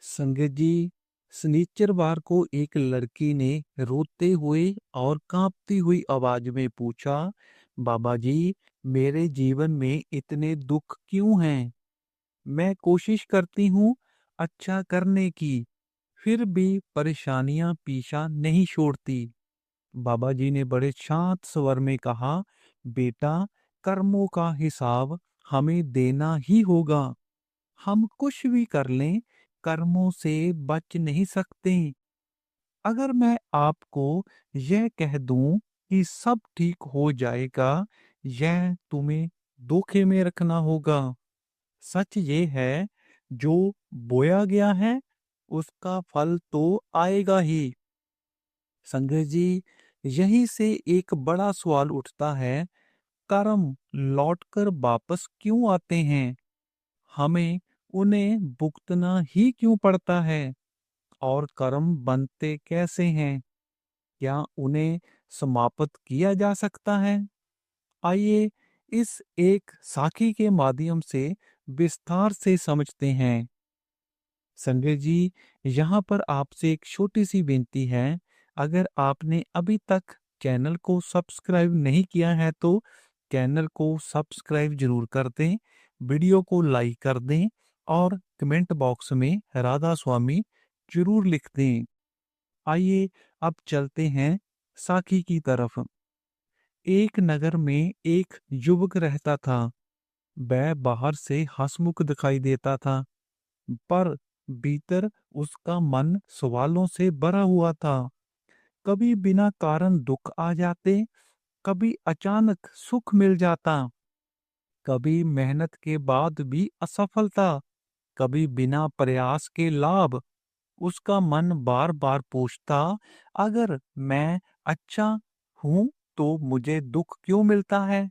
संगत जी, शनिचरवार को एक लड़की ने रोते हुए और कांपती हुई आवाज में पूछा, बाबा जी, मेरे जीवन में इतने दुख क्यों हैं? मैं कोशिश करती हूँ अच्छा करने की, फिर भी परेशानियां पीछा नहीं छोड़ती। बाबा जी ने बड़े शांत स्वर में कहा, बेटा, कर्मों का हिसाब हमें देना ही होगा। हम कुछ भी कर लें, कर्मों से बच नहीं सकते। अगर मैं आपको यह कह दूं कि सब ठीक हो जाएगा, यह तुम्हें धोखे में रखना होगा। सच ये है, जो बोया गया है उसका फल तो आएगा ही। संजय जी, यहीं से एक बड़ा सवाल उठता है, कर्म लौटकर वापस क्यों आते हैं? हमें उन्हें भुगतना ही क्यों पड़ता है? और कर्म बनते कैसे हैं? क्या उन्हें समाप्त किया जा सकता है? आइए इस एक साखी के माध्यम से विस्तार से समझते हैं। संजय जी, यहाँ पर आपसे एक छोटी सी विनती है। अगर आपने अभी तक चैनल को सब्सक्राइब नहीं किया है तो चैनल को सब्सक्राइब जरूर कर दें, वीडियो को लाइक कर दें और कमेंट बॉक्स में राधा स्वामी जरूर लिख दें। आइए अब चलते हैं साखी की तरफ। एक नगर में एक युवक रहता था। वह बाहर से हंसमुख दिखाई देता था, पर भीतर उसका मन सवालों से भरा हुआ था। कभी बिना कारण दुख आ जाते, कभी अचानक सुख मिल जाता, कभी मेहनत के बाद भी असफलता, कभी बिना प्रयास के लाभ। उसका मन बार बार पूछता, अगर मैं अच्छा हूं तो मुझे दुख क्यों मिलता है?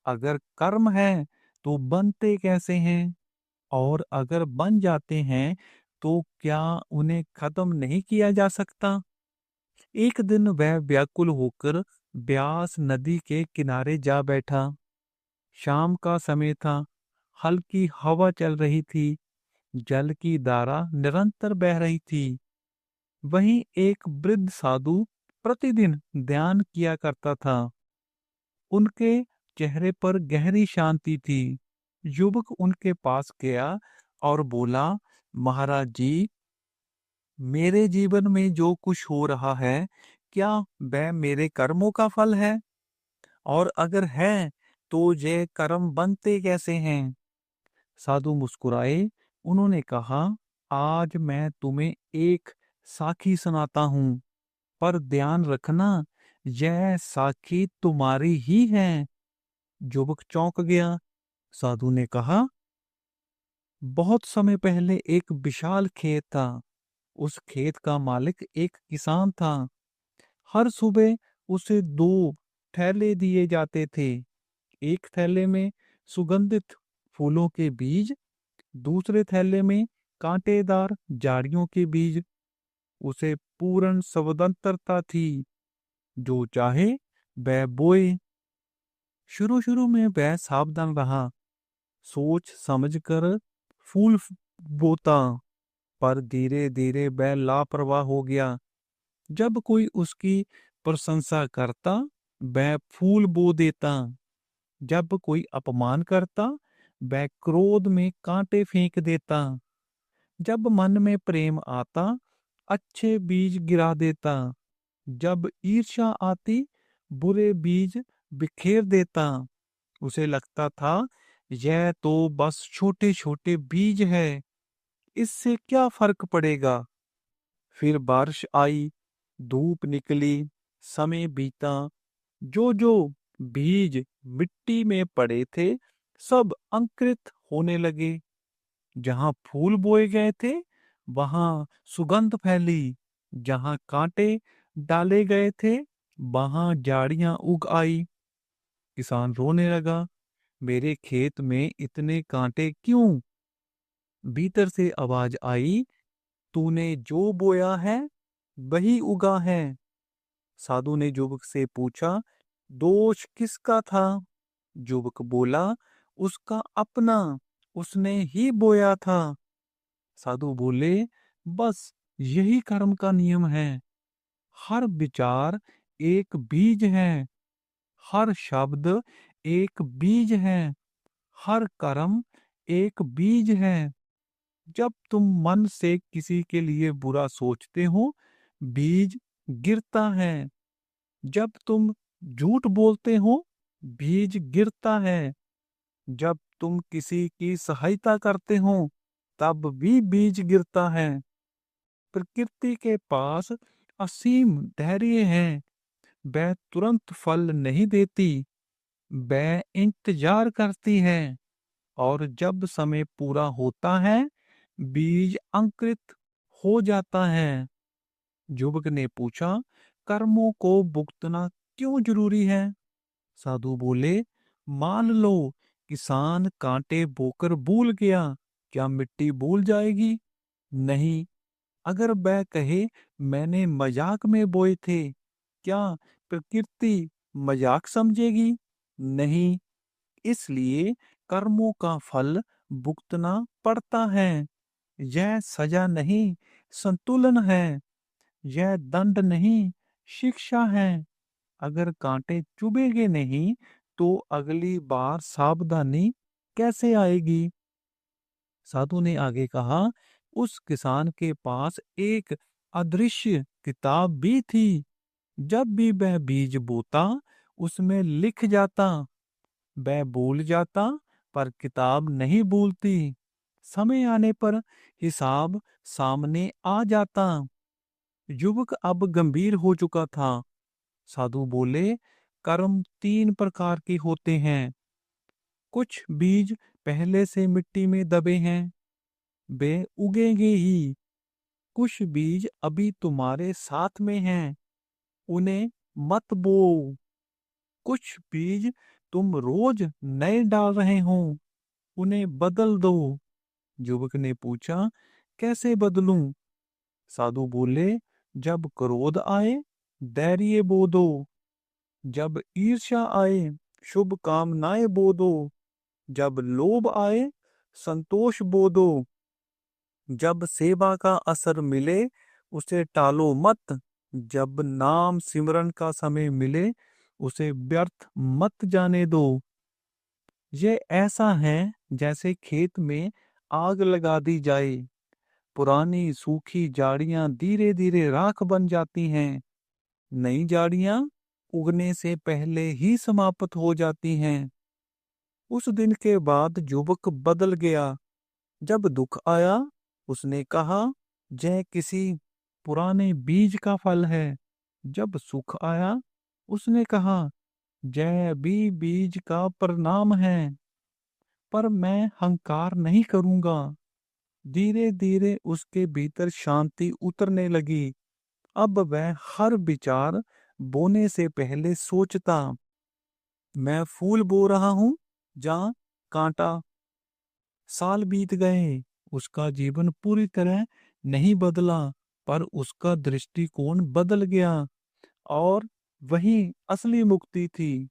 अगर कर्म है तो बनते कैसे हैं? और अगर बन जाते हैं तो क्या उन्हें खत्म नहीं किया जा सकता? एक दिन वह व्याकुल होकर ब्यास नदी के किनारे जा बैठा। शाम का समय था, हल्की हवा चल रही थी, जल की धारा निरंतर बह रही थी। वहीं एक वृद्ध साधु प्रतिदिन ध्यान किया करता था। उनके चेहरे पर गहरी शांति थी। युवक उनके पास गया और बोला, महाराज जी, मेरे जीवन में जो कुछ हो रहा है, क्या वह मेरे कर्मों का फल है? और अगर है तो ये कर्म बनते कैसे हैं? साधु मुस्कुराए। उन्होंने कहा, आज मैं तुम्हें एक साखी सुनाता हूं, पर ध्यान रखना, यह साखी तुम्हारी ही है। युवक चौंक गया। साधु ने कहा, बहुत समय पहले एक विशाल खेत था। उस खेत का मालिक एक किसान था। हर सुबह उसे दो थैले दिए जाते थे। एक थैले में सुगंधित फूलों के बीज, दूसरे थैले में कांटेदार झाड़ियों के बीज। उसे पूर्ण स्वतंत्रता थी, जो चाहे वह बोए। शुरू शुरू में वह सावधान रहा, सोच समझकर फूल बोता, पर धीरे धीरे वह लापरवाह हो गया। जब कोई उसकी प्रशंसा करता, वह फूल बो देता। जब कोई अपमान करता, वह क्रोध में कांटे फेंक देता। जब मन में प्रेम आता, अच्छे बीज गिरा देता। जब ईर्ष्या आती, बुरे बीज बिखेर देता। उसे लगता था, यह तो बस छोटे छोटे बीज है, इससे क्या फर्क पड़ेगा। फिर बारिश आई, धूप निकली, समय बीता। जो जो बीज मिट्टी में पड़े थे, सब अंकुरित होने लगे। जहां फूल बोए गए थे, वहां सुगंध फैली। जहां कांटे डाले गए थे, वहां झाड़ियां उग आई। किसान रोने लगा, मेरे खेत में इतने कांटे क्यों? भीतर से आवाज आई, तूने जो बोया है वही उगा है। साधु ने युवक से पूछा, दोष किसका था? युवक बोला, उसका अपना, उसने ही बोया था। साधु बोले, बस यही कर्म का नियम है। हर विचार एक बीज है, हर शब्द एक बीज है, हर कर्म एक बीज है। जब तुम मन से किसी के लिए बुरा सोचते हो, बीज गिरता है। जब तुम झूठ बोलते हो, बीज गिरता है। जब तुम किसी की सहायता करते हो, तब भी बीज गिरता है। प्रकृति के पास असीम धैर्य है। वह तुरंत फल नहीं देती, वह इंतजार करती है। और जब समय पूरा होता है, बीज अंकुरित हो जाता है। युवक ने पूछा, कर्मों को भुगतना क्यों जरूरी है? साधु बोले, मान लो किसान कांटे बोकर भूल गया, क्या मिट्टी भूल जाएगी? नहीं। अगर वह कहे, मैंने मजाक में बोए थे, क्या प्रकृति मजाक समझेगी? नहीं। इसलिए कर्मों का फल भुगतना पड़ता है। यह सजा नहीं, संतुलन है। यह दंड नहीं, शिक्षा है। अगर कांटे चुभेंगे नहीं, तो अगली बार सावधानी कैसे आएगी? साधु ने आगे कहा, उस किसान के पास एक अदृश्य किताब भी थी। जब भी वह बीज बोता, उसमें लिख जाता। वह भूल जाता, पर किताब नहीं भूलती। समय आने पर हिसाब सामने आ जाता। युवक अब गंभीर हो चुका था। साधु बोले, कर्म तीन प्रकार के होते हैं। कुछ बीज पहले से मिट्टी में दबे हैं, वे उगेंगे ही। कुछ बीज अभी तुम्हारे साथ में हैं, उन्हें मत बोओ। कुछ बीज तुम रोज नए डाल रहे हो, उन्हें बदल दो। युवक ने पूछा, कैसे बदलूं? साधु बोले, जब क्रोध आए, धैर्य बो दो। जब ईर्ष्या आए, शुभ कामनाएं बो दो। जब लोभ आए, संतोष बो दो। जब सेवा का असर मिले, उसे टालो मत। जब नाम सिमरन का समय मिले, उसे व्यर्थ मत जाने दो। ये ऐसा है जैसे खेत में आग लगा दी जाए। पुरानी सूखी झाड़ियां धीरे धीरे राख बन जाती हैं। नई झाड़ियां उगने से पहले ही समाप्त हो जाती हैं। उस दिन के बाद युवक बदल गया। जब दुख आया, उसने कहा, यह किसी पुराने बीज का फल है। जब सुख आया, उसने कहा, यह भी बीज का परिणाम है। पर मैं हंकार नहीं करूंगा। धीरे धीरे उसके भीतर शांति उतरने लगी। अब वह हर विचार बोने से पहले सोचता, मैं फूल बो रहा हूं जहां कांटा। साल बीत गए, उसका जीवन पूरी तरह नहीं बदला, पर उसका दृष्टिकोण बदल गया। और वही असली मुक्ति थी।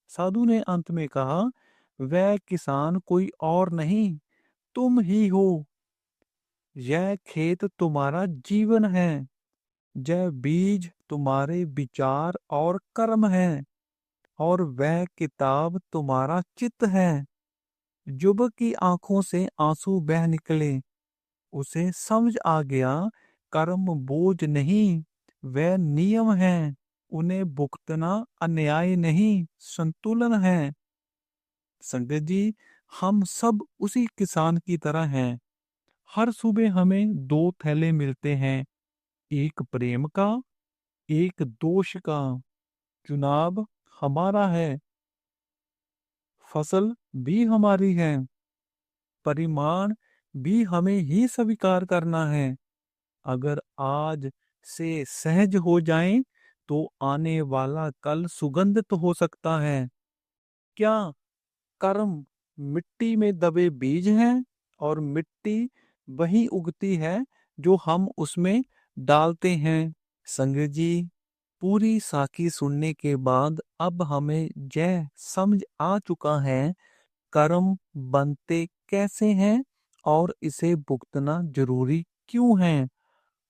साधु ने अंत में कहा, वह किसान कोई और नहीं, तुम ही हो। यह खेत तुम्हारा जीवन है। यह बीज तुम्हारे विचार और कर्म है। और वह किताब तुम्हारा चित्त है। युवक की आंखों से आंसू बह निकले। उसे समझ आ गया, कर्म बोझ नहीं, वह नियम है। उन्हें भुगतना अन्याय नहीं, संतुलन है। संगत जी, हम सब उसी किसान की तरह हैं। हर सुबह हमें दो थैले मिलते हैं, एक प्रेम का, एक दोष का। चुनाव हमारा है, फसल भी हमारी है, परिमाण भी हमें ही स्वीकार करना है। अगर आज से सहज हो जाएं, तो आने वाला कल सुगंधित हो सकता है। क्या कर्म मिट्टी में दबे बीज हैं, और मिट्टी वही उगती है जो हम उसमें डालते हैं। संगत जी, पूरी साखी सुनने के बाद अब हमें यह समझ आ चुका है, कर्म बनते कैसे हैं और इसे भुगतना जरूरी क्यों है?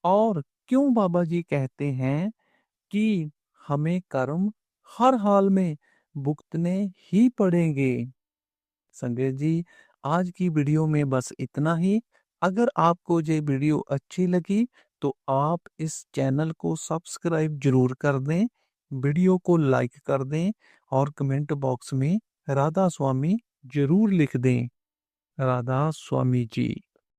और क्यों बाबा जी कहते हैं कि हमें कर्म हर हाल में भुगतने ही पड़ेंगे? संजय जी, आज की वीडियो में बस इतना ही। अगर आपको ये वीडियो अच्छी लगी तो आप इस चैनल को सब्सक्राइब जरूर कर दें, वीडियो को लाइक कर दें और कमेंट बॉक्स में राधा स्वामी जरूर लिख दें। राधा स्वामी जी।